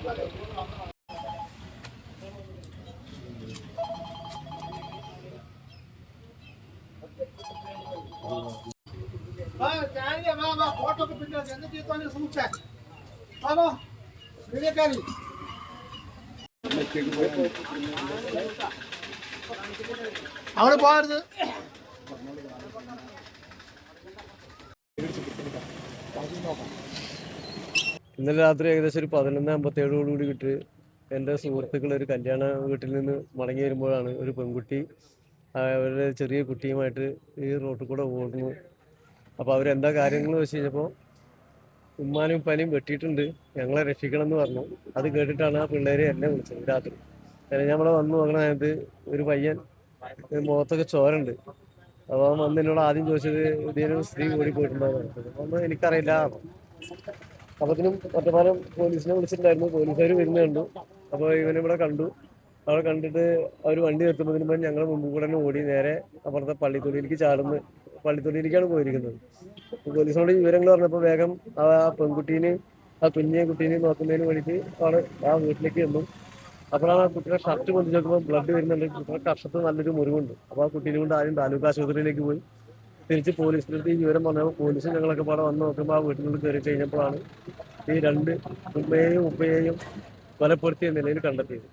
അവിടെ പോകരുത്. ഇന്നലെ രാത്രി ഏകദേശം ഒരു 11:57 കിട്ടി എൻ്റെ സുഹൃത്തുക്കൾ ഒരു കല്യാണ വീട്ടിൽ നിന്ന് മടങ്ങി വരുമ്പോഴാണ് ഒരു പെൺകുട്ടി അവരുടെ ചെറിയ കുട്ടിയുമായിട്ട് ഈ റോട്ടിൽ കൂടെ ഓടുന്നു. അപ്പോൾ അവരെന്താ കാര്യങ്ങൾ വെച്ച് കഴിഞ്ഞപ്പോൾ ഉമ്മാനും ഉപ്പാനും വെട്ടിയിട്ടുണ്ട്, ഞങ്ങളെ രക്ഷിക്കണം എന്ന് പറഞ്ഞു. അത് കേട്ടിട്ടാണ് ആ പിള്ളേര് എന്നെ വിളിച്ചത് രാത്രി. ഞമ്മളെ വന്ന് നോക്കണ സമയത്ത് ഒരു പയ്യൻ മുഖത്തൊക്കെ ചോരുണ്ട്. അപ്പോൾ അവൻ വന്ന് എന്നോട് ആദ്യം ചോദിച്ചത് ഇതിനൊരു സ്ത്രീ ഓടി പോയിട്ടുണ്ടായിരുന്നു. അതൊന്നും എനിക്കറിയില്ല. അപ്പത്തിനും ഒറ്റപ്പാലം പോലീസിനെ വിളിച്ചിട്ടുണ്ടായിരുന്നു. പോലീസുകാർ വരുന്ന കണ്ടു. അപ്പോൾ ഇവനിവിടെ കണ്ടു. അവിടെ കണ്ടിട്ട് അവർ വണ്ടി നിർത്തുന്നതിന് മുമ്പ് ഞങ്ങൾ മുമ്പ് കൂടെ തന്നെ ഓടി നേരെ അപ്പുറത്തെ പള്ളിത്തൊടിയിലേക്ക് പള്ളിത്തൊടിയിലേക്കാണ് പോയിരിക്കുന്നത്. പോലീസിനോട് വിവരങ്ങൾ പറഞ്ഞപ്പോൾ വേഗം ആ പെൺകുട്ടീനെ ആ കുഞ്ഞെ കുട്ടീനെ നോക്കുന്നതിന് വേണ്ടിയിട്ട് ആണ് ആ വീട്ടിലേക്ക് വന്നു. അപ്പോഴാണ് ആ കുട്ടിയുടെ ഷർട്ട് പൊന്തിച്ച് നോക്കുമ്പോൾ ബ്ലഡ് വരുന്നുണ്ട്. കുട്ടിയുടെ കർഷത്ത് നല്ലൊരു മുറിവുണ്ട്. അപ്പോൾ ആ കുട്ടീനെ കൊണ്ട് ആദ്യം താലൂക്ക് ആശുപത്രിയിലേക്ക് പോയി. തിരിച്ച് പോലീസിനടുത്ത് ഈ വിവരം പറഞ്ഞപ്പോൾ പോലീസും ഞങ്ങളൊക്കെ പാടെ വന്ന് നോക്കുമ്പോൾ ആ വീട്ടിനുള്ളിൽ കയറി കഴിഞ്ഞപ്പോഴാണ് ഈ രണ്ട് ഉമ്മയെയും ഉപ്പയെയും കൊലപ്പെടുത്തിയ നിലയിൽ കണ്ടെത്തിയത്.